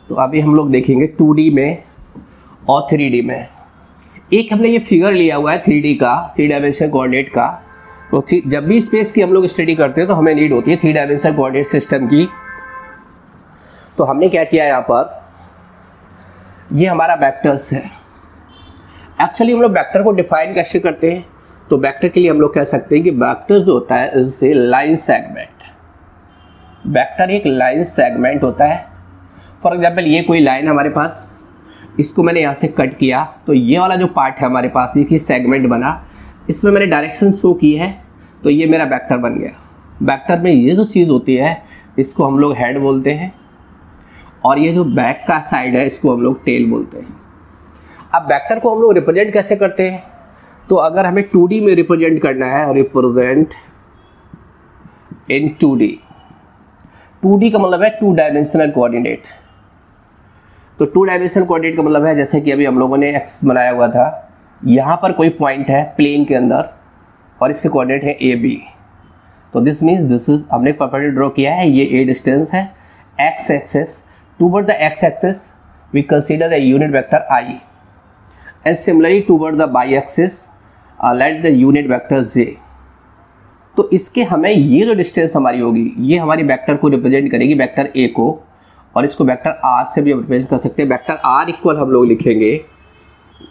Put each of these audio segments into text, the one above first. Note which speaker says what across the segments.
Speaker 1: तो अभी हम लोग देखेंगे 2D में और 3D में। एक हमने ये फिगर लिया हुआ है 3D का, 3 डायमेंशनल कोऑर्डिनेट का। तो जब भी स्पेस की हम लोग स्टडी करते हैं तो हमें नीड होती है 3 डायमेंशनल कोऑर्डिनेट सिस्टम की। तो हमने क्या किया यहाँ पर, ये हमारा वेक्टर्स है। एक्चुअली हम लोग वेक्टर को डिफाइन कैसे करते हैं, तो वेक्टर के लिए हम लोग कह सकते हैं कि वेक्टर जो होता है इससे लाइन सेगमेंट। वेक्टर एक लाइन सेगमेंट होता है। फॉर एग्जांपल ये कोई लाइन हमारे पास, इसको मैंने यहाँ से कट किया तो ये वाला जो पार्ट है हमारे पास, ये सेगमेंट बना, इसमें मैंने डायरेक्शन शो की है तो ये मेरा वेक्टर बन गया। वेक्टर में ये जो चीज़ होती है इसको हम लोग हेड बोलते हैं, और ये जो बैक का साइड है इसको हम लोग टेल बोलते हैं। अब वेक्टर को हम लोग रिप्रेजेंट कैसे करते हैं, तो अगर हमें 2D में रिप्रेजेंट करना है, रिप्रेजेंट इन 2D। 2D का मतलब है 2 डायमेंशनल कोऑर्डिनेट। तो 2 डायमेंशनल कोऑर्डिनेट का मतलब है जैसे कि अभी हम लोगों ने एक्सिस बनाया हुआ था, यहाँ पर कोई पॉइंट है प्लेन के अंदर और इसके कोऑर्डिनेट है AB। तो दिस मीन्स दिस इज, हमने एक परपेंडिकुलर ड्रॉ किया है, ये A डिस्टेंस है, x axis, toward the x axis we consider the unit vector I, and similarly toward the y axis let the unit vector J। तो इसके हमें ये जो डिस्टेंस हमारी होगी ये हमारी वेक्टर को रिप्रेजेंट करेगी, वेक्टर A को, और इसको वेक्टर R से भी रिप्रेजेंट कर सकते हैं। वेक्टर R इक्वल हम लोग लिखेंगे,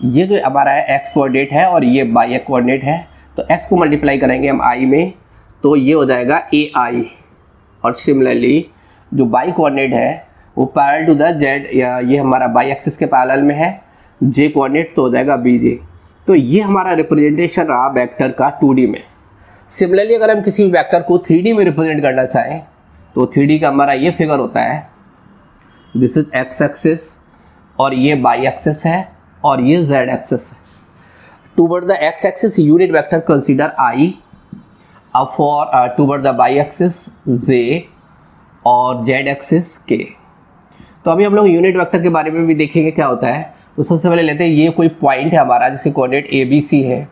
Speaker 1: ये जो हमारा है x कोऑर्डिनेट है और ये y कोऑर्डिनेट है, तो x को मल्टीप्लाई करेंगे हम I में तो ये हो जाएगा AI, और सिमिलरली जो y कोऑर्डिनेट है वो पैरेलल टू द z, या ये हमारा y एक्सिस के पैरेलल में है, j कोऑर्डिनेट तो हो जाएगा BJ। तो ये हमारा रिप्रेजेंटेशन रहा वेक्टर का 2D में। सिमिलरली अगर हम किसी वेक्टर को 3D में रिप्रेजेंट करना चाहें तो 3D का हमारा ये फिगर होता है, दिस इज x एक्सिस और ये y एक्सिस है और ये z एक्सिस है। Toward the x axis unit vector consider I, अब for toward the y axis j और z एक्सिस k। तो अभी हम लोग यूनिट वेक्टर के बारे में भी देखेंगे क्या होता है। तो सबसे पहले लेते हैं ये कोई पॉइंट है हमारा जिसके कोऑर्डिनेट ABC है।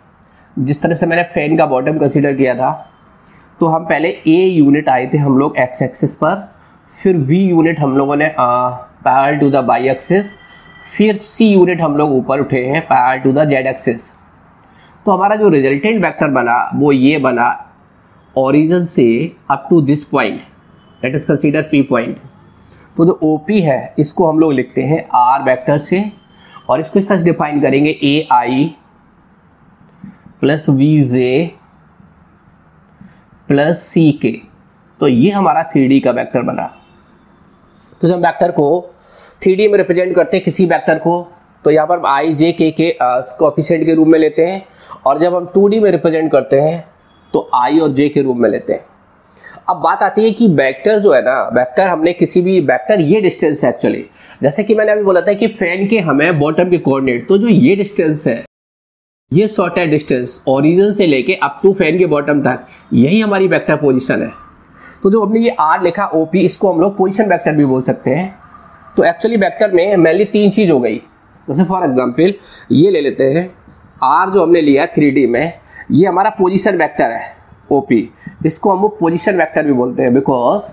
Speaker 1: जिस तरह से मैंने फैन का बॉटम कंसीडर किया था, तो हम पहले A यूनिट आए थे हम लोग x एक्सिस पर, फिर V यूनिट हम लोगों ने parallel to the y axis, फिर C यूनिट हम लोग ऊपर उठे हैं parallel to the z axis. तो हमारा जो रिजल्टेंट वेक्टर बना वो ये बना, ओरिजिन से up to this point, that is consider P point. तो जो OP है इसको हम लोग लिखते हैं R वेक्टर से, और इसको इस तरह से डिफाइन करेंगे AI plus VJ plus CK। तो ये हमारा 3D का वेक्टर बना। तो जब वेक्टर को 3D में रिप्रेजेंट करते हैं किसी वेक्टर को, तो यहाँ पर I J K के कोएफिशिएंट के रूप में लेते हैं, और जब हम 2D में रिप्रेजेंट करते हैं तो I और J के रूप में लेते हैं। अब बात आती है कि वेक्टर जो है ना, वेक्टर हमने किसी भी वेक्टर, ये डिस्टेंस है एक्चुअली, जैसे कि मैंने अभी बोला था कि फैन के हमें बॉटम के कोऑर्डिनेट, तो जो ये डिस्टेंस है, ये शॉर्टेस्ट डिस्टेंस ओरिजिन से लेके अप टू फैन के बॉटम तक, यही हमारी वेक्टर पोजीशन है। तो जो हमने ये R लिखा OP, इसको हम लोग पोजीशन वेक्टर भी बोल सकते हैं। तो एक्चुअली वेक्टर में मेनली 3 चीज़ हो गई। जैसे फॉर एग्जांपल ये ले लेते हैं, R जो हमने लिया है 3D में, ये हमारा पोजीशन वेक्टर है OP, इसको हम लोग पोजीशन वेक्टर भी बोलते हैं, बिकॉज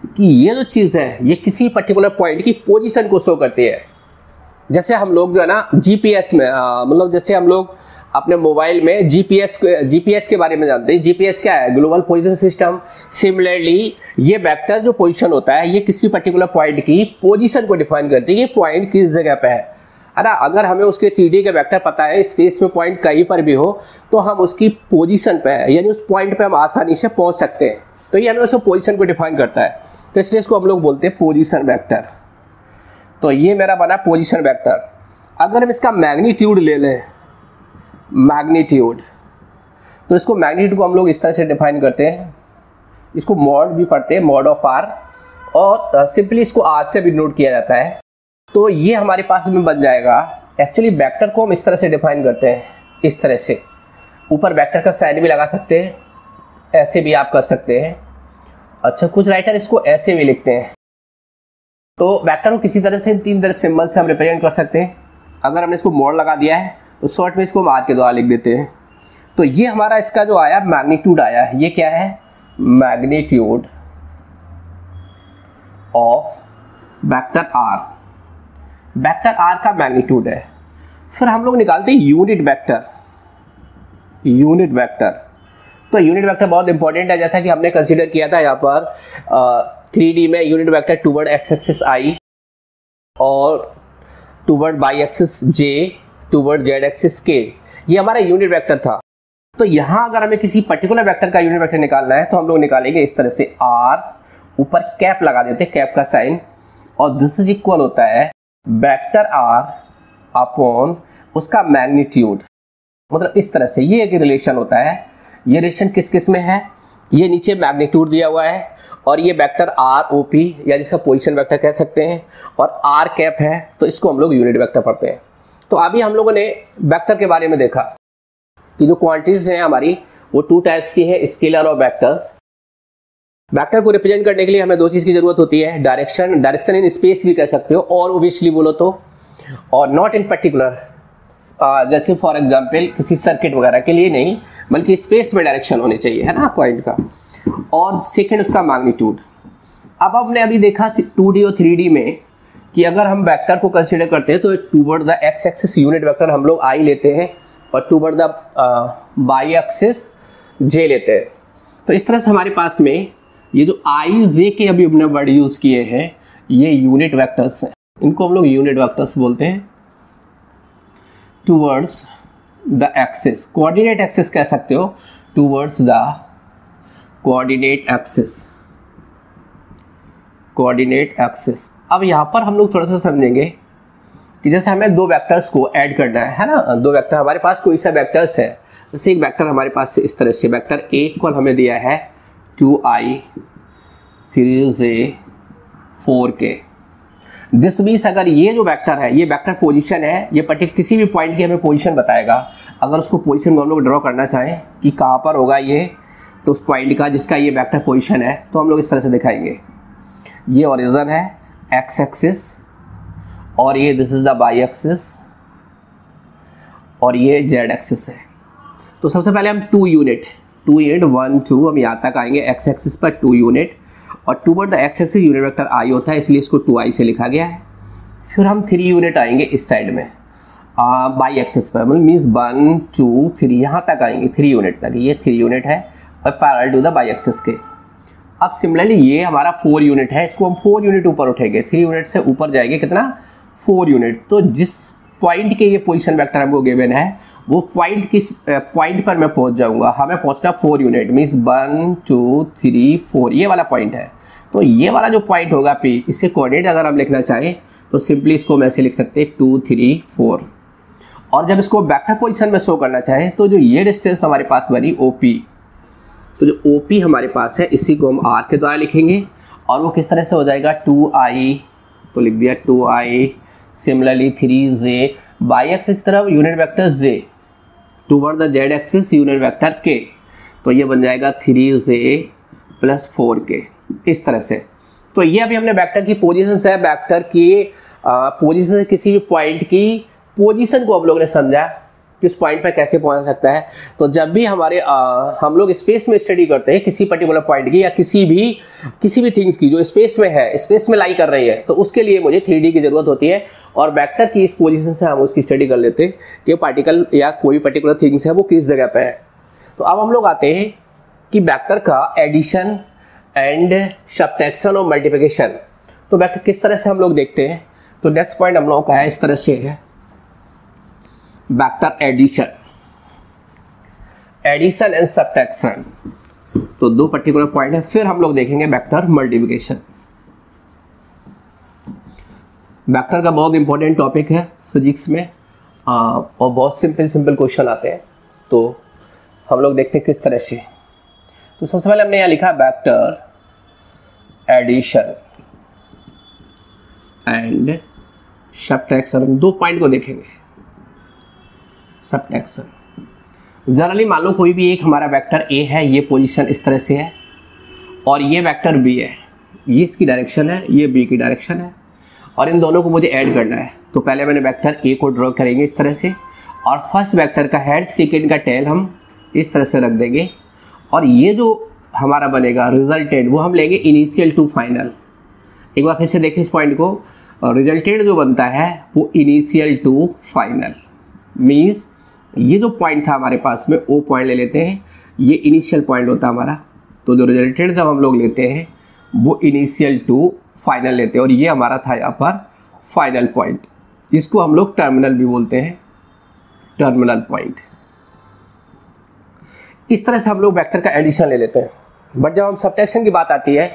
Speaker 1: कि ये जो चीज़ है ये किसी पर्टिकुलर पॉइंट की पोजीशन को शो करती है। जैसे हम लोग जो है ना GPS में, मतलब जैसे हम लोग अपने मोबाइल में GPS के बारे में जानते हैं। GPS क्या है? Global position system. सिमिलरली ये वेक्टर जो पोजीशन होता है ये किसी पर्टिकुलर पॉइंट की पोजीशन को डिफाइन करती है, ये पॉइंट किस जगह पे है ना। अगर हमें उसके 3D के वेक्टर पता है, स्पेस में पॉइंट कहीं पर भी हो, तो हम उसकी पोजीशन पे, यानी उस पॉइंट पे हम आसानी से पहुंच सकते हैं। तो ये हमें उसको पोजीशन को डिफाइन करता है, तो इसलिए इसको हम लोग बोलते हैं पोजीशन वेक्टर। तो ये मेरा बना पोजीशन वेक्टर। अगर हम इसका मैग्नीट्यूड ले लें, मैग्नीट्यूड, तो इसको मैग्नीट्यूड को हम लोग इस तरह से डिफाइन करते हैं, इसको मॉड भी पढ़ते हैं, मॉड ऑफ R, और सिंपली इसको R से भी नोट किया जाता है। तो ये हमारे पास में बन जाएगा। एक्चुअली वेक्टर को हम इस तरह से डिफाइन करते हैं, इस तरह से। ऊपर वेक्टर का साइन भी लगा सकते हैं, ऐसे भी आप कर सकते हैं। अच्छा, कुछ राइटर इसको ऐसे भी लिखते हैं। तो वेक्टर को किसी तरह से 3 तरह सिंबल से हम रिप्रेजेंट कर सकते हैं। अगर हमने इसको मोड़ लगा दिया है तो शॉर्ट में इसको हम R के द्वारा लिख देते हैं। तो ये हमारा इसका जो आया मैग्नीट्यूड आया, ये क्या है? Magnitude of vector R। Vector R का मैग्नीट्यूड है। फिर हम लोग निकालते हैं यूनिट वेक्टर। यूनिट वेक्टर, तो यूनिट वेक्टर बहुत इंपॉर्टेंट है, जैसा कि हमने कंसीडर किया था यहाँ पर 3D में unit vector toward X axis i और toward Y axis j, toward Z axis k, ये हमारा यूनिट वेक्टर था। तो यहाँ अगर हमें किसी पर्टिकुलर वेक्टर का यूनिट वेक्टर निकालना है तो हम लोग निकालेंगे इस तरह से, आर ऊपर कैप लगा देते हैं, कैप का साइन, और दिस इज इक्वल होता है वेक्टर आर अपॉन उसका मैग्नीट्यूड। मतलब इस तरह से ये एक रिलेशन होता है। ये रिलेशन किस किस में है, ये नीचे मैग्नीट्यूड दिया हुआ है और ये वेक्टर आर ओ पी या जिसका पोजीशन वेक्टर कह सकते हैं, और आर कैप है, तो इसको हम लोग यूनिट वेक्टर पढ़ते हैं। तो अभी हम लोगों ने वेक्टर के बारे में देखा कि जो क्वांटिटीज हैं हमारी वो 2 टाइप्स की है, स्केलर और वेक्टर्स। वेक्टर को रिप्रेजेंट करने के लिए हमें 2 चीज की जरूरत होती है, डायरेक्शन इन स्पेस भी कह सकते हो, और ओबियसली बोलो तो, और नॉट इन पर्टिकुलर, जैसे फॉर एग्जांपल किसी सर्किट वगैरह के लिए नहीं, बल्कि स्पेस में डायरेक्शन होनी चाहिए, है ना, पॉइंट का। और सेकंड उसका मैग्नीट्यूड। अब हमने अभी देखा 2D और 3D में कि अगर हम वेक्टर को कंसीडर करते हैं तो toward the X axis unit vector हम लोग आई लेते हैं और टूवर्ड द बाई एक्सिस जे लेते हैं। तो इस तरह से हमारे पास में ये जो आई जे के अभी हमने वर्ड यूज किए हैं, ये यूनिट वेक्टर्स हैं, इनको हम लोग यूनिट वेक्टर्स बोलते हैं। Towards the axis, coordinate axis कह सकते हो, towards the coordinate axis, coordinate axis. अब यहाँ पर हम लोग थोड़ा सा समझेंगे कि जैसे हमें 2 वेक्टर्स को ऐड करना है ना, 2 वेक्टर हमारे पास कोई सा वेक्टर्स है, जैसे एक वेक्टर हमारे पास इस तरह से, वेक्टर ए इक्वल हमें दिया है 2i 3j 4k। This means अगर ये जो वेक्टर है, ये वेक्टर पोजीशन है, ये पर्टिकुलर किसी भी पॉइंट की हमें पोजीशन बताएगा। अगर उसको पोजीशन हम लोग ड्रॉ करना चाहें कि कहाँ पर होगा ये, तो उस पॉइंट का जिसका ये वेक्टर पोजीशन है, तो हम लोग इस तरह से दिखाएंगे, ये ओरिजिन है एक्स एक्सिस, और ये this is the y axis, और ये जेड एक्सिस है। तो सबसे पहले हम 2 यूनिट 1 2 हम यहाँ तक आएंगे, एक्स एक्सिस पर 2 यूनिट, और toward the X axis unit vector i होता है, इसलिए इसको 2i से लिखा गया है। फिर हम 3 यूनिट आएंगे इस साइड में बाई एक्सिस पर, मतलब मीन्स 1 2 3 यहाँ तक आएंगे, 3 यूनिट तक, ये 3 यूनिट है और parallel to the y axis के। अब सिमिलरली ये हमारा 4 यूनिट है, इसको हम 4 यूनिट ऊपर उठेंगे, 3 यूनिट से ऊपर जाएंगे कितना, 4 यूनिट। तो जिस पॉइंट के ये पोजीशन वेक्टर हमको गिवन है, वो पॉइंट किस पॉइंट पर मैं पहुंच जाऊंगा, हमें पहुंचना 4 यूनिट, मीन्स 1 2 3 4, ये वाला पॉइंट है। तो ये वाला जो पॉइंट होगा P, इसके कोऑर्डिनेट अगर हम लिखना चाहें तो सिंपली इसको हम ऐसे लिख सकते हैं 2 3 4। और जब इसको वेक्टर पोजीशन में शो करना चाहें तो जो ये डिस्टेंस हमारे पास बनी OP, तो जो OP हमारे पास है, इसी को हम R के द्वारा लिखेंगे, और वो किस तरह से हो जाएगा 2i, तो लिख दिया 2i, similarly 3j, by axis की तरफ unit vector j, toward the Z axis unit vector k, तो ये बन जाएगा 3j प्लस 4k, इस तरह से। तो ये अभी हमने वेक्टर की पोजीशन से, वेक्टर की पोजीशन से किसी भी पॉइंट की पोजीशन को हम लोग ने समझा कि उस पॉइंट पर कैसे पहुंच सकता है। तो जब भी हमारे हम लोग स्पेस में स्टडी करते हैं किसी पर्टिकुलर पॉइंट की या किसी भी थिंग्स की जो स्पेस में है, स्पेस में लाई कर रही है, तो उसके लिए मुझे 3D की जरूरत होती है, और वेक्टर की इस पोजीशन से हम उसकी स्टडी कर लेते हैं कि पार्टिकल या कोई पर्टिकुलर थिंग्स है वो किस जगह पे है। तो अब हम लोग आते हैं कि वेक्टर का एडिशन एंड सब्ट्रैक्शन और मल्टीप्लिकेशन। तो वेक्टर किस तरह से हम लोग देखते हैं, तो नेक्स्ट पॉइंट हम लोगों का है इस तरह से है, वेक्टर एडिशन एंड सब्ट्रैक्शन। तो 2 पर्टिकुलर पॉइंट है। फिर हम लोग देखेंगे वेक्टर मल्टीप्लिकेशन। वेक्टर का बहुत इंपॉर्टेंट टॉपिक है फिजिक्स में, और बहुत सिंपल क्वेश्चन आते हैं। तो हम लोग देखते हैं किस तरह से। तो सबसे पहले हमने यहाँ लिखा vector addition and subtraction. 2 point को देखेंगे। सब्ट्रैक्शन, जनरली मान लो कोई भी एक हमारा वेक्टर ए है, ये पोजीशन इस तरह से है, और ये वेक्टर बी है, ये इसकी डायरेक्शन है, ये बी की डायरेक्शन है, और इन दोनों को मुझे ऐड करना है। तो पहले मैंने वेक्टर ए को ड्रॉ करेंगे इस तरह से, और फर्स्ट वेक्टर का हेड, सेकेंड का टेल हम इस तरह से रख देंगे, और ये जो हमारा बनेगा रिजल्टेंट वो हम लेंगे इनिशियल टू फाइनल। एक बार फिर से देखें इस पॉइंट को, और रिजल्टेंट जो बनता है वो इनिशियल टू फाइनल, मीन्स ये जो पॉइंट था हमारे पास में ओ पॉइंट ले लेते हैं, ये इनिशियल पॉइंट होता है हमारा। तो जो रिजल्टेंट जब हम लोग लेते हैं वो इनिशियल टू फाइनल लेते हैं, और ये हमारा था यहाँ पर फाइनल पॉइंट। इसको हम लोग टर्मिनल भी बोलते हैं, टर्मिनल पॉइंट। इस तरह से हम लोग वेक्टर का एडिशन ले लेते हैं। बट जब हम सबट्रैक्शन की बात आती है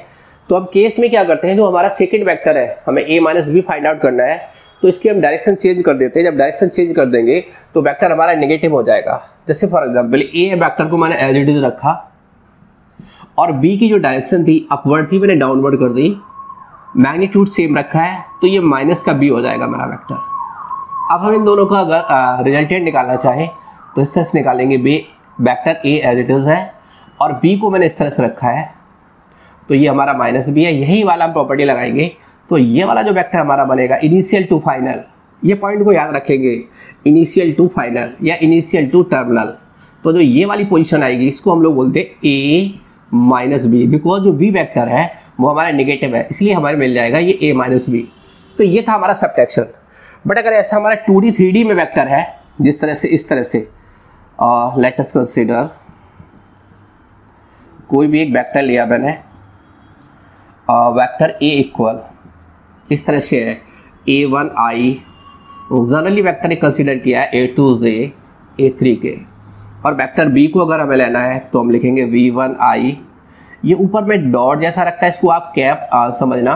Speaker 1: तो हम केस में क्या करते हैं, जो हमारा सेकंड वेक्टर है हमें a minus b find out करना है, तो इसकी हम डायरेक्शन चेंज कर देते हैं। जब डायरेक्शन चेंज कर देंगे तो वेक्टर हमारा नेगेटिव हो जाएगा। जैसे फॉर एग्जांपल a वेक्टर को मैंने एज इट इज रखा और b की जो डायरेक्शन थी अपवर्ड थी, मैंने डाउनवर्ड कर दी, मैग्नीट्यूड सेम रखा है, तो ये माइनस का b हो जाएगा मेरा वेक्टर। अब हम इन दोनों का अगर रिजल्टेंट निकालना चाहें तो इस तरह से निकालेंगे, vector a as it is है और b को मैंने इस तरह से रखा है, तो ये हमारा माइनस b है। यही वाला हम प्रॉपर्टी लगाएंगे तो ये वाला जो वेक्टर हमारा बनेगा इनिशियल टू फाइनल, ये पॉइंट को याद रखेंगे, इनिशियल टू फाइनल या इनिशियल टू टर्मिनल। तो जो ये वाली पोजीशन आएगी इसको हम लोग बोलते हैं a माइनस बी, बिकॉज जो b वेक्टर है वो हमारा नेगेटिव है, इसलिए हमारे मिल जाएगा ये a माइनस बी। तो ये था हमारा सबट्रैक्शन। बट अगर ऐसा हमारा 2D 3D में वेक्टर है, जिस तरह से इस तरह से लेट अस कंसीडर कोई भी एक वेक्टर लिया मैंने, वेक्टर a इक्वल इस तरह से है a1i, जनरली वेक्टर एक कंसीडर किया है a2j a3k, और वेक्टर b को अगर हमें लेना है तो हम लिखेंगे v1i। ये ऊपर में डॉट जैसा रखता है, इसको आप कैप समझना,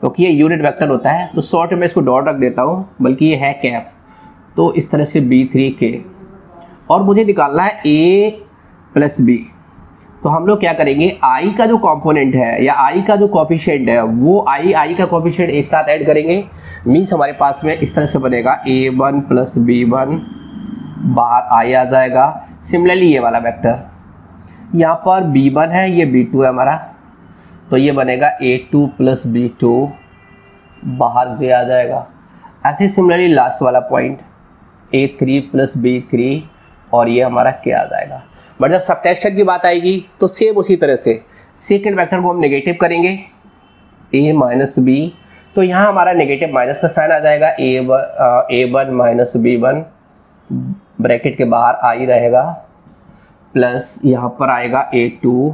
Speaker 1: क्योंकि ये यूनिट वेक्टर होता है, तो शॉर्ट में इसको डॉट रख देता हूँ, बल्कि ये है कैप। तो इस तरह से b3k, और मुझे निकालना है a प्लस b। तो हम लोग क्या करेंगे, i का जो कंपोनेंट है या i का जो कोफिशिएंट है वो i का कोफिशिएंट एक साथ ऐड करेंगे, मीन्स हमारे पास में इस तरह से बनेगा a1 प्लस b1, बाहर i आ जाएगा। सिमिलरली ये वाला वेक्टर यहाँ पर b1 है, ये b2 है हमारा, तो ये बनेगा a2 प्लस b2, बाहर j आ जाएगा। ऐसे सिमिलरली लास्ट वाला पॉइंट a3 प्लस b3, और ये हमारा k आ जाएगा। बट जब सबट्रैक्शन की बात आएगी तो सेम उसी तरह से सेकेंड वेक्टर को हम नेगेटिव करेंगे a माइनस b, तो यहाँ हमारा नेगेटिव माइनस का साइन आ जाएगा, a1 माइनस b1, ब्रैकेट के बाहर i रहेगा, प्लस यहाँ पर आएगा a2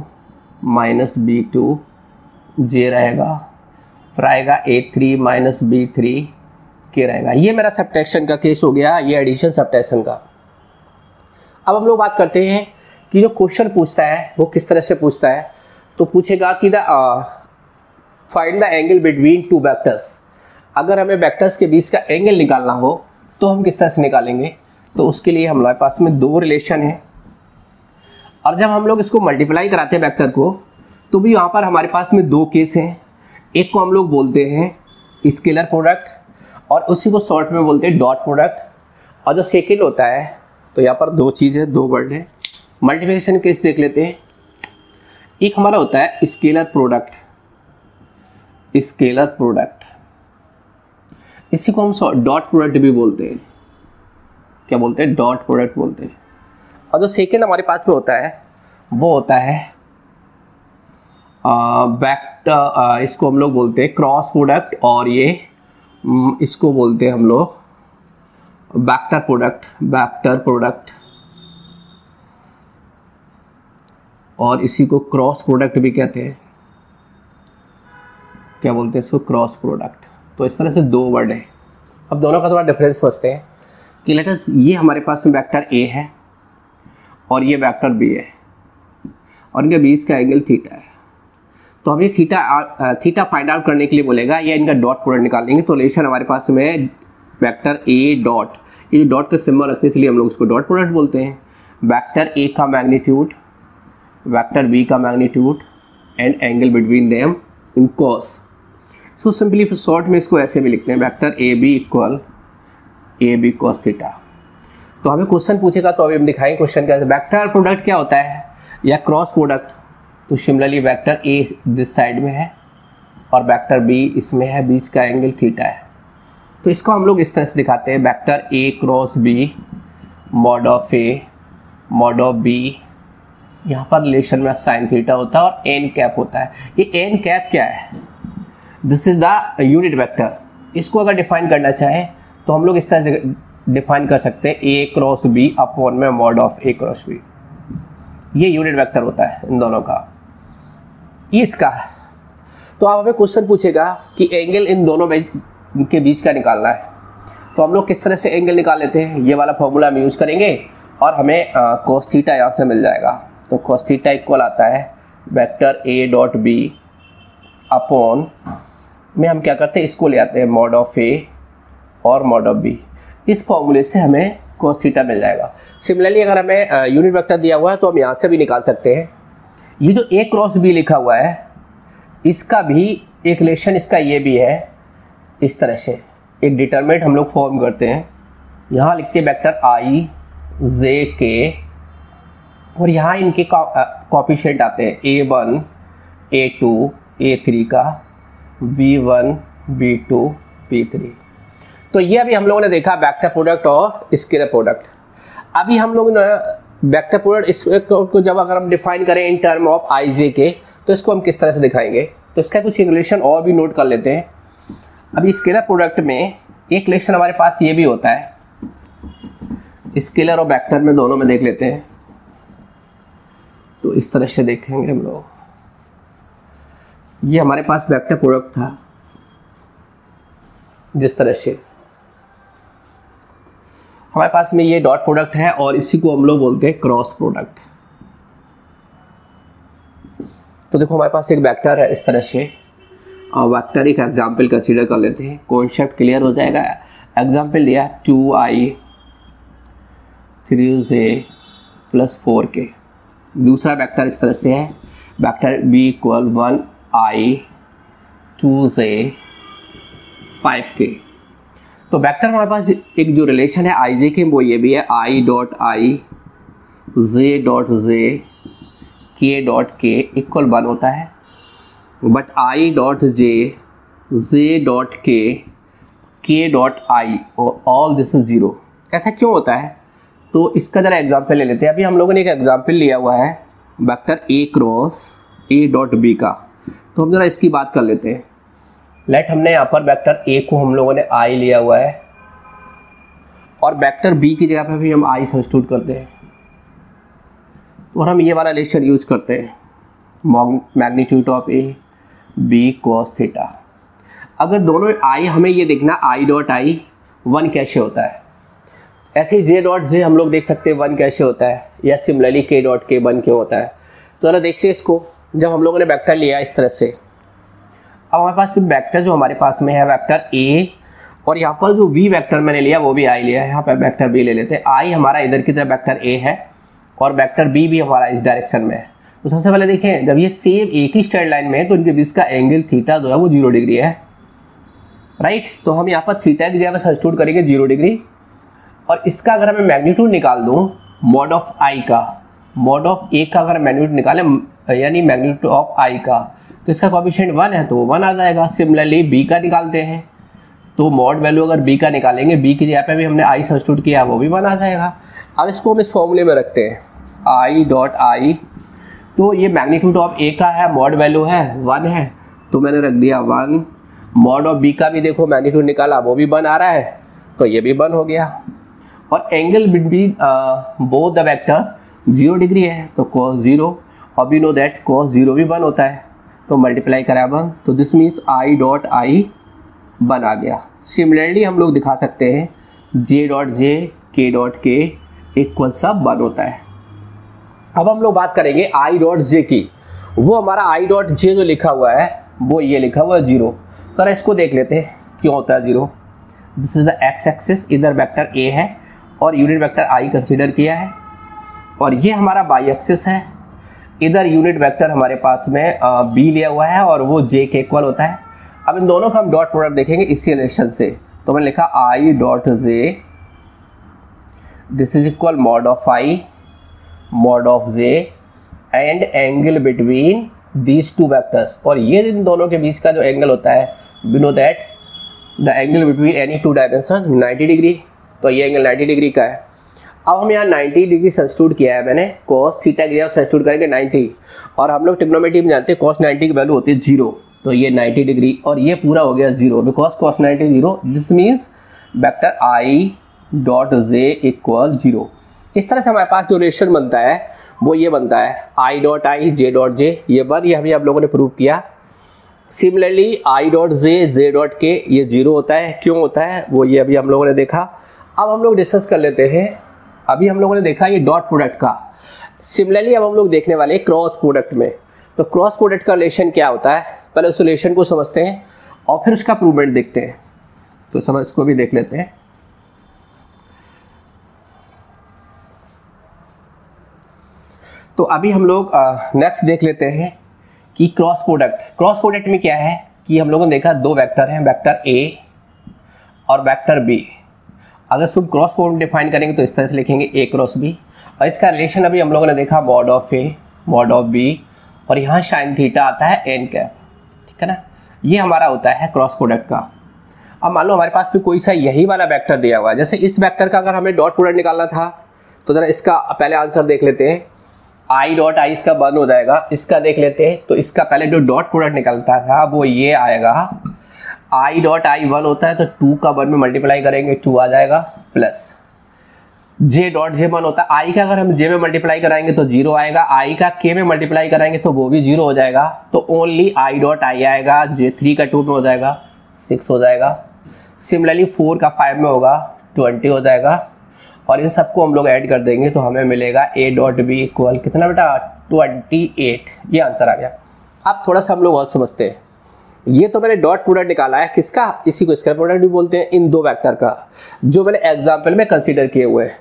Speaker 1: माइनस b2, j रहेगा, फिर आएगा a3 माइनस b3, k रहेगा। ये मेरा सबट्रैक्शन का केस हो गया, ये एडिशन सबट्रैक्शन का। अब हम लोग बात करते हैं कि जो क्वेश्चन पूछता है वो किस तरह से पूछता है। तो पूछेगा कि find the angle between two vectors. अगर हमें वेक्टर्स के बीच का एंगल निकालना हो तो हम किस तरह से निकालेंगे, तो उसके लिए हमारे पास में दो रिलेशन है, और जब हम लोग इसको मल्टीप्लाई कराते हैं वेक्टर को, तो भी यहाँ पर हमारे पास में दो केस हैं। एक को हम लोग बोलते हैं स्केलर प्रोडक्ट, और उसी को शॉर्ट में बोलते हैं डॉट प्रोडक्ट, और जो सेकेंड होता है, तो यहाँ पर दो चीज़ है, दो वर्ड है। मल्टीप्लिकेशन केस देख लेते हैं। एक हमारा होता है स्केलर प्रोडक्ट, स्केलर प्रोडक्ट, इसी को हम डॉट प्रोडक्ट भी बोलते हैं। क्या बोलते हैं, डॉट प्रोडक्ट बोलते हैं। और जो सेकेंड हमारे पास में होता है वो होता है वेक्टर, इसको हम लोग बोलते हैं क्रॉस प्रोडक्ट, और ये इसको बोलते हैं हम लोग वेक्टर प्रोडक्ट, वेक्टर प्रोडक्ट, और इसी को क्रॉस प्रोडक्ट भी कहते हैं। क्या बोलते हैं इसको, क्रॉस प्रोडक्ट। तो इस तरह से दो वर्ड है। अब दोनों का थोड़ा डिफरेंस समझते हैं कि लेट अस, ये हमारे पास में वेक्टर a है और ये वेक्टर b है, और इनके बीच का एंगल थीटा है। तो हमें थीटा फाइंड आउट करने के लिए बोलेगा, या इनका डॉट प्रोडक्ट निकाल लेंगे। तो रिलेशन हमारे पास में वेक्टर a डॉट, ये डॉट का सिंबल रखते हैं इसलिए हम लोग उसको डॉट प्रोडक्ट बोलते हैं। वेक्टर a का मैग्नीट्यूड, वेक्टर b का magnitude, and angle between them in cos. So simply short में इसको ऐसे भी लिखते हैं, vector a b equal a b cos theta. तो हमें क्वेश्चन पूछेगा तो अभी हम दिखाएंगे क्वेश्चन क्या है। वेक्टर प्रोडक्ट क्या होता है या क्रॉस प्रोडक्ट, तो similarly vector A this side में है और वेक्टर बी इसमें है, बीच का एंगल थीटा है। तो इसको हम लोग इस तरह से दिखाते हैं, vector a cross b mod of a mod of b, यहाँ पर रिलेशन में साइन थीटा होता है और एन कैप होता है। ये एन कैप क्या है, this is the unit vector, इसको अगर डिफाइन करना चाहें तो हम लोग इस तरह से डिफाइन कर सकते हैं ए क्रॉस बी अपॉन में mod of a cross b. ये यूनिट वेक्टर होता है इन दोनों का, ये इसका है। तो आप हमें क्वेश्चन पूछेगा कि एंगल इन दोनों के बीच का निकालना है, तो हम लोग किस तरह से एंगल निकाल लेते हैं, ये वाला फॉर्मूला हम यूज़ करेंगे और हमें cos थीटा यहाँ से मिल जाएगा। तो cos थीटा इक्वल आता है vector a dot b upon में हम क्या करते हैं, इसको ले आते हैं मॉड ऑफ ए और मॉड ऑफ बी। इस फॉर्मूले से हमें cos थीटा मिल जाएगा। सिमिलरली अगर हमें यूनिट वेक्टर दिया हुआ है तो हम यहाँ से भी निकाल सकते हैं। ये जो ए क्रॉस बी लिखा हुआ है इसका भी एक रिलेशन इसका ये भी है, इस तरह से एक डिटरमिनेंट हम लोग फॉर्म करते हैं। यहाँ लिखते हैं वेक्टर आई जे के और यहाँ इनके कोएफिशिएंट आते हैं a1 a2 a3 का b1 b2 b3। तो ये अभी हम लोगों ने देखा वेक्टर प्रोडक्ट और स्केलर प्रोडक्ट। अभी हम लोग वेक्टर प्रोडक्ट इसको जब अगर हम डिफाइन करें इन टर्म ऑफ आई जे के तो इसको हम किस तरह से दिखाएंगे, तो इसका कुछ रिलेशन और भी नोट कर लेते हैं। अभी स्केलर प्रोडक्ट में एक रिलेशन हमारे पास ये भी होता है, स्केलर और वेक्टर में दोनों में देख लेते हैं। तो इस तरह से देखेंगे हम लोग, ये हमारे पास वेक्टर प्रोडक्ट था जिस तरह से हमारे पास में ये डॉट प्रोडक्ट है और इसी को हम लोग बोलते हैं क्रॉस प्रोडक्ट। तो देखो हमारे पास एक वेक्टर है इस तरह से, और वेक्टर एक एग्जाम्पल कंसीडर कर लेते हैं, कॉन्सेप्ट क्लियर हो जाएगा। एग्जाम्पल दिया 2i 3j + 4k। दूसरा वेक्टर इस तरह से है, vector b = 1i 2j 5k। तो वेक्टर हमारे पास एक जो रिलेशन है आई जे के वो ये भी है, i dot i j dot j k dot k equal 1 होता है, but i dot j dot k dot i all this is 0। ऐसा क्यों होता है, तो इसका ज़रा एग्जाम्पल ले लेते हैं। अभी हम लोगों ने एक एग्जाम्पल लिया हुआ है vector a cross a dot b का, तो हम ज़रा इसकी बात कर लेते हैं। लेट हमने यहाँ पर वेक्टर ए को हम लोगों ने आई लिया हुआ है और वेक्टर बी की जगह पे भी हम आई सब्स्टिट्यूट करते हैं और हम ये वाला रिलेशन यूज करते हैं magnitude of a b cos theta. अगर दोनों आई हमें ये देखना आई डॉट आई 1 कैसे होता है, ऐसे ही जे डॉट जे हम लोग देख सकते हैं 1 कैसे होता है, या सिमिलरली के डॉट के 1 क्यों होता है। तो जरा देखते हैं इसको। जब हम लोगों ने वेक्टर लिया इस तरह से, अब हमारे पास वेक्टर जो हमारे पास में है वेक्टर ए, और यहाँ पर जो वी वेक्टर मैंने लिया वो भी आई लिया है, यहाँ पर वेक्टर बी ले लेते हैं। आई हमारा इधर की तरफ वेक्टर ए है और वेक्टर बी भी हमारा इस डायरेक्शन में है। तो सबसे पहले देखें, जब ये सेम एक ही स्ट्रेट लाइन में है तो इनके बीच का एंगल थीटा जो है वो 0 डिग्री है, राइट। तो हम यहाँ पर थीटा की जगह पर सब्स्टिट्यूट करेंगे 0 डिग्री, और इसका अगर हमें मैग्नीट्यूड निकाल दूँ मॉड ऑफ आई का, मॉड ऑफ ए का अगर मैग्नीट्यूड निकालें यानी मैग्नीट्यूड ऑफ आई का, तो इसका कोएफिशिएंट 1 है तो वो 1 आ जाएगा। सिमिलरली बी का निकालते हैं तो मॉड वैल्यू अगर बी का निकालेंगे, बी की जगह पे भी हमने आई सब्स्टिट्यूट किया वो भी 1 आ जाएगा। अब इसको हम इस फॉर्मूले में रखते हैं आई डॉट आई, तो ये मैग्नीट्यूड ऑफ ए का है, मॉड वैल्यू है 1 है तो मैंने रख दिया 1। मॉड ऑफ बी का भी देखो मैग्नीट्यूड निकाला वो भी 1 आ रहा है तो ये भी 1 हो गया। और angle between both the vector 0 degree है तो cos 0, और वी नो दैट cos 0 भी 1 होता है तो मल्टीप्लाई करा 1, तो this means I dot I 1 आ गया। सिमिलरली हम लोग दिखा सकते हैं जे dot j k dot k equal सब 1 होता है। अब हम लोग बात करेंगे आई डॉट जे की, वो हमारा आई डॉट जे जो लिखा हुआ है वो ये लिखा हुआ है 0। तो इसको देख लेते हैं क्यों होता है 0। This is the X axis, इधर वेक्टर ए है और यूनिट वेक्टर आई कंसीडर किया है, और ये हमारा वाई एक्सिस है, इधर यूनिट वेक्टर हमारे पास में बी लिया हुआ है और वो जे के इक्वल होता है। अब इन दोनों का हम डॉट प्रोडक्ट देखेंगे इसी रिलेशन से, तो मैंने लिखा I dot J this is equal mod of I mod of J and angle between these two vectors, और ये इन दोनों के बीच का जो एंगल होता है we know that the angle between any two dimension 90 degree, तो ये एंगल 90 डिग्री का है। अब हम यहाँ 90 डिग्री सब्स्टिट्यूट किया है मैंने, cos थीटा की जगह सब्स्टिट्यूट करेंगे 90, और हम लोग ट्रिग्नोमेट्री में जानते हैं cos 90 की वैल्यू होती है 0, तो ये 90 डिग्री और ये पूरा हो गया 0 because cos 90 0। This means vector i dot J equal 0। इस तरह से हमारे पास जो रिलेशन बनता है वो ये बनता है i dot i j dot जे, ये ये अभी आप लोगों ने प्रूव किया। Similarly i dot j dot के ये 0 होता है, क्यों होता है वो ये अभी हम लोगों ने देखा। अब हम लोग डिस्कस कर लेते हैं, अभी हम लोगों ने देखा ये डॉट प्रोडक्ट का। सिमिलरली अब हम लोग देखने वाले क्रॉस प्रोडक्ट में। तो क्रॉस प्रोडक्ट का रिलेशन क्या होता है, पहले उस रिलेशन को समझते हैं और फिर उसका प्रूवमेंट देखते हैं। तो समझ इसको भी देख लेते हैं। तो अभी हम लोग नेक्स्ट देख लेते हैं कि क्रॉस प्रोडक्ट में क्या है कि हम लोगों ने देखा दो वेक्टर हैं, वेक्टर ए और वेक्टर बी। अगर इसको क्रॉस प्रोडक्ट डिफाइन करेंगे तो इस तरह से लिखेंगे ए क्रॉस बी, और इसका रिलेशन अभी हम लोगों ने देखा mod of a mod of b, और यहाँ साइन थीटा आता है एन कैप, ठीक है ना। ये हमारा होता है क्रॉस प्रोडक्ट का। अब मान लो हमारे पास भी कोई सा यही वाला वेक्टर दिया हुआ है, जैसे इस वेक्टर का अगर हमें डॉट प्रोडक्ट निकालना था तो जरा इसका पहले आंसर देख लेते हैं। आई डॉट आई इसका 1 हो जाएगा, इसका देख लेते हैं। तो इसका पहले जो डॉट प्रोडक्ट निकलता था वो ये आएगा, आई डॉट आई 1 होता है तो 2 का 1 में मल्टीप्लाई करेंगे 2 आ जाएगा, प्लस जे डॉट जे 1 होता है, आई का अगर हम जे में मल्टीप्लाई कराएंगे तो 0 आएगा, आई का के में मल्टीप्लाई कराएंगे तो वो भी 0 हो जाएगा। तो ओनली आई डॉट आई आएगा, जे 3 का 2 में हो जाएगा 6 हो जाएगा। सिमिलरली 4 का 5 में होगा 20 हो जाएगा, और इन सबको हम लोग ऐड कर देंगे तो हमें मिलेगा ए डॉट बी इक्वल कितना बेटा 28। ये आंसर आ गया। अब थोड़ा सा हम लोग और समझते हैं। ये तो मैंने डॉट प्रोडक्ट निकाला है किसका, इसी को स्क्वायर प्रोडक्ट भी बोलते हैं, इन दो वेक्टर का जो मैंने एग्जाम्पल में कंसीडर किए हुए हैं।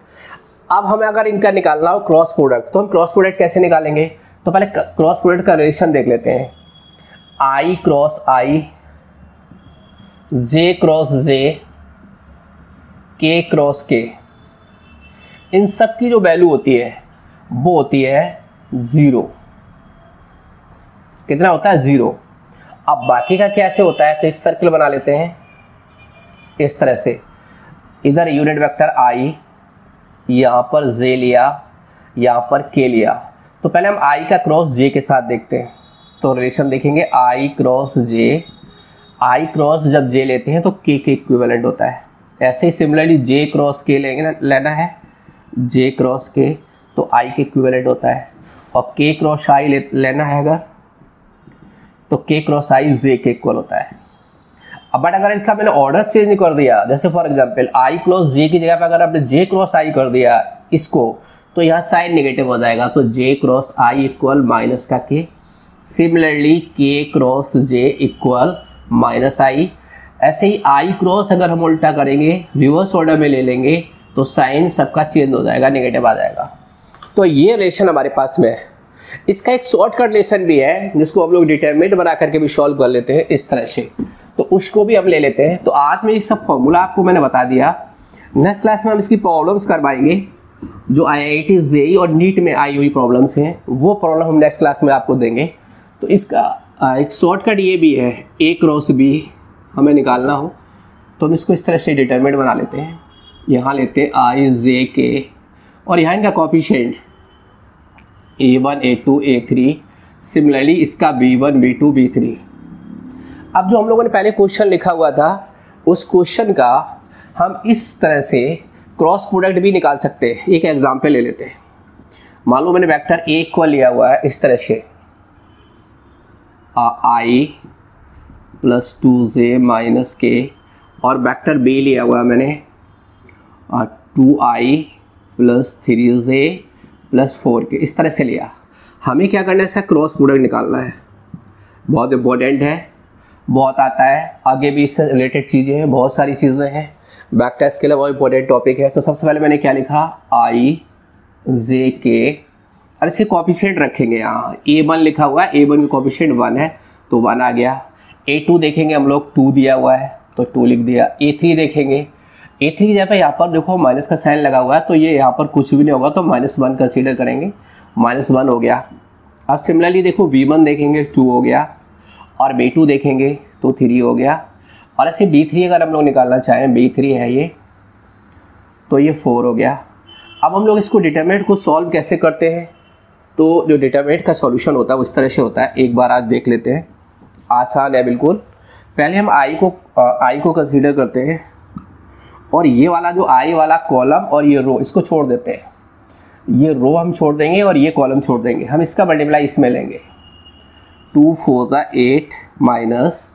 Speaker 1: अब हमें अगर इनका निकालना हो क्रॉस प्रोडक्ट, तो हम क्रॉस प्रोडक्ट कैसे निकालेंगे। तो पहले क्रॉस प्रोडक्ट का रिलेशन देख लेते हैं। आई क्रॉस आई, जे क्रॉस जे, के क्रॉस के, इन सब की जो वैल्यू होती है वो होती है 0। कितना होता है 0। अब बाकी का कैसे होता है, तो एक सर्कल बना लेते हैं इस तरह से। इधर यूनिट वेक्टर आई, यहाँ पर जे लिया, यहाँ पर के लिया। तो पहले हम आई का क्रॉस जे के साथ देखते हैं। तो रिलेशन देखेंगे आई क्रॉस जे, आई क्रॉस जब जे लेते हैं तो के इक्विवेलेंट होता है। ऐसे ही सिमिलरली जे क्रॉस के लेना है, जे क्रॉस के तो आई के इक्विवेलेंट होता है, और के क्रॉस आई लेना है अगर तो के क्रॉस आई जे के इक्वल होता है। अब बट अगर इसका मैंने ऑर्डर चेंज कर दिया, जैसे फॉर एग्जांपल आई क्रॉस जे की जगह पे अगर आपने जे क्रॉस आई कर दिया इसको, तो यहाँ साइन नेगेटिव हो जाएगा, तो जे क्रॉस आई इक्वल माइनस का के। सिमिलरली के क्रॉस जे इक्वल माइनस आई। ऐसे ही आई क्रॉस अगर हम उल्टा करेंगे, रिवर्स ऑर्डर में ले लेंगे, तो साइन सबका चेंज हो जाएगा, नेगेटिव आ जाएगा। तो ये रिलेशन हमारे पास में है। इसका एक शॉर्टकट रिलेशन भी है जिसको हम लोग डिटरमिनेंट बना करके भी सॉल्व कर लेते हैं इस तरह से, तो उसको भी हम ले लेते हैं। तो आज में ये सब फॉर्मूला आपको मैंने बता दिया। नेक्स्ट क्लास में हम इसकी प्रॉब्लम्स करवाएंगे, जो IIT JEE और नीट में आई हुई प्रॉब्लम्स हैं वो प्रॉब्लम हम नेक्स्ट क्लास में आपको देंगे। तो इसका एक शॉर्टकट ये भी है, ए क्रॉस बी हमें निकालना हो तो हम इसको इस तरह से डिटरमिनेंट बना लेते हैं। यहाँ लेते हैं आई जे के, और यहाँ इनका coefficient A1 A2 A3, similarly इसका B1 B2 B3। अब जो हम लोगों ने पहले क्वेश्चन लिखा हुआ था उस क्वेश्चन का हम इस तरह से क्रॉस प्रोडक्ट भी निकाल सकते हैं। एक एग्जांपल ले लेते हैं। मान लो मैंने वेक्टर ए को लिया हुआ है इस तरह से, आई प्लस 2j माइनस के, और वेक्टर बी लिया हुआ है मैंने 2i plus 3j plus 4k, इस तरह से लिया। हमें क्या करना है, इसका क्रॉस प्रोडक्ट निकालना है। बहुत इंपॉर्टेंट है, बहुत आता है, आगे भी इससे रिलेटेड चीज़ें हैं, बहुत सारी चीज़ें हैं। वेक्टर इसके लिए बहुत इंपॉर्टेंट टॉपिक है। तो सबसे पहले मैंने क्या लिखा, आई जे के, और इसके कोएफिशिएंट रखेंगे। यहाँ A1 लिखा हुआ है, A1 का कोएफिशिएंट 1 है तो 1 आ गया। A2 देखेंगे हम लोग 2 दिया हुआ है तो 2 लिख दिया। A3 देखेंगे, A3 की जगह पे यहाँ पर देखो माइनस का साइन लगा हुआ है, तो ये यहाँ पर कुछ भी नहीं होगा तो -1 कंसीडर करेंगे, -1 हो गया। अब सिमिलरली देखो B1 देखेंगे 2 हो गया, और B2 देखेंगे तो 3 हो गया, और ऐसे B3 अगर हम लोग निकालना चाहें, B3 है ये, तो ये 4 हो गया। अब हम लोग इसको डिटरमिनेंट को सॉल्व कैसे करते हैं, तो जो डिटरमिनेंट का सॉल्यूशन होता है वो इस तरह से होता है। एक बार आज देख लेते हैं। आसान है बिल्कुल। पहले हम आई को कंसीडर करते हैं और ये वाला जो आई वाला कॉलम और ये रो इसको छोड़ देते हैं। ये रो हम छोड़ देंगे और ये कॉलम छोड़ देंगे। हम इसका मल्टीप्लाई इसमें लेंगे, 2 4 8 माइनस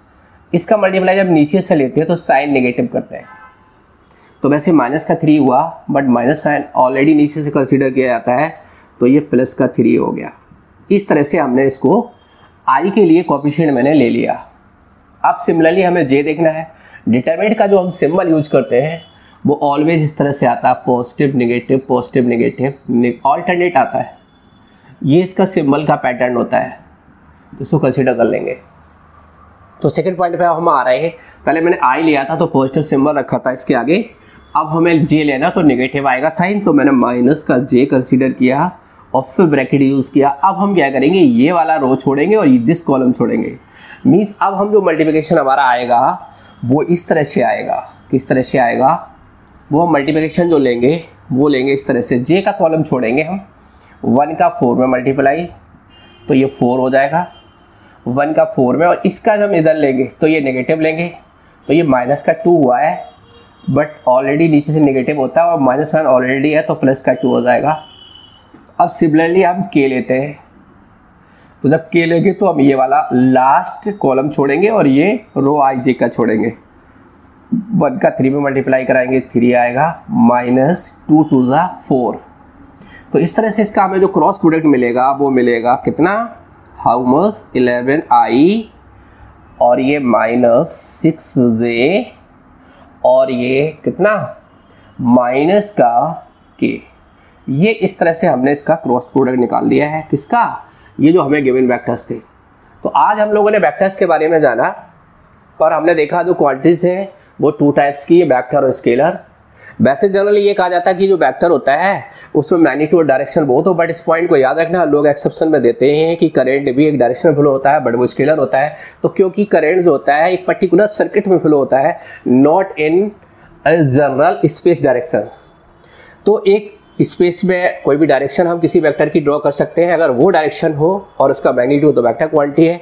Speaker 1: इसका मल्टीप्लाई जब नीचे से लेते हैं तो साइन नेगेटिव करते हैं। तो वैसे माइनस का 3 हुआ, बट माइनस साइन ऑलरेडी नीचे से कंसीडर किया जाता है, तो ये प्लस का 3 हो गया। इस तरह से हमने इसको आई के लिए कोएफिशिएंट मैंने ले लिया। अब सिमिलरली हमें जे देखना है। डिटरमिनेंट का जो हम सिंबल यूज करते हैं वो ऑलवेज इस तरह से आता है, पॉजिटिव नेगेटिव ऑल्टरनेट आता है। ये इसका सिंबल का पैटर्न होता है, तो इसको कंसीडर कर लेंगे। तो सेकंड पॉइंट पे हम आ रहे हैं। पहले मैंने आई लिया था तो पॉजिटिव सिंबल रखा था इसके आगे, अब हमें जे लेना तो नेगेटिव आएगा साइन, तो मैंने माइनस का जे कंसीडर किया और फिर ब्रैकेट यूज़ किया। अब हम क्या करेंगे, ये वाला रो छोड़ेंगे और दिस कॉलम छोड़ेंगे। मीन्स अब हम जो मल्टीप्लिकेशन हमारा आएगा वो इस तरह से आएगा। किस तरह से आएगा, वो हम मल्टीप्लिकेशन जो लेंगे वो लेंगे इस तरह से। जे का कॉलम छोड़ेंगे हम, 1 का 4 में मल्टीप्लाई तो ये 4 हो जाएगा, 1 का 4 में, और इसका जब इधर लेंगे तो ये नेगेटिव लेंगे, तो ये माइनस का 2 हुआ है, बट ऑलरेडी नीचे से नेगेटिव होता है और माइनस 1 ऑलरेडी है तो प्लस का 2 हो जाएगा। अब सिमिलरली हम के लेते हैं, तो जब के लेंगे तो हम ये वाला लास्ट कॉलम छोड़ेंगे और ये रो आई जे का छोड़ेंगे। 1 का 3 में मल्टीप्लाई कराएंगे, 3 आएगा, माइनस 2 2 4। तो इस तरह से इसका हमें जो क्रॉस प्रोडक्ट मिलेगा वो मिलेगा कितना, हाउ मच 11 आई और ये माइनस 6 जे और ये कितना माइनस का के। ये इस तरह से हमने इसका क्रॉस प्रोडक्ट निकाल दिया है। किसका, ये जो हमें गिवन वेक्टर्स थे। तो आज हम लोगों ने वेक्टर्स के बारे में जाना और हमने देखा जो क्वांटिटीज है वो 2 टाइप्स की, वेक्टर और स्केलर। वैसे जनरली ये कहा जाता है कि जो वेक्टर होता है उसमें मैग्नीट्यूड डायरेक्शन बहुत हो, बट इस पॉइंट को याद रखना, लोग एक्सेप्शन में देते हैं कि करंट भी एक डायरेक्शन में फ्लो होता है बट वो स्केलर होता है। तो क्योंकि करंट जो होता है एक पर्टिकुलर सर्किट में फ्लो होता है, not in general space direction. तो एक स्पेस में कोई भी डायरेक्शन हम किसी वेक्टर की ड्रॉ कर सकते हैं अगर वो डायरेक्शन हो और उसका मैग्नीट्यूड तो वेक्टर क्वांटिटी है।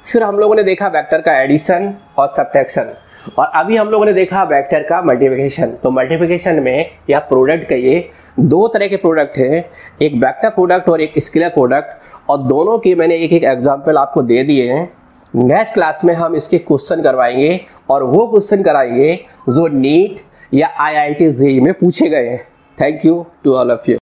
Speaker 1: फिर हम लोगों ने देखा वेक्टर का एडिशन और सब्ट्रैक्शन, और अभी हम लोगों ने देखा वेक्टर का मल्टीप्लिकेशन। तो मल्टीप्लिकेशन में या प्रोडक्ट का ये 2 तरह के प्रोडक्ट हैं, एक वेक्टर प्रोडक्ट और एक स्केलर प्रोडक्ट, और दोनों के मैंने एक एक एग्जांपल आपको दे दिए हैं। नेक्स्ट क्लास में हम इसके क्वेश्चन करवाएंगे और वो क्वेश्चन कराएंगे जो नीट या IIT JEE में पूछे गए हैं। Thank you to all of you.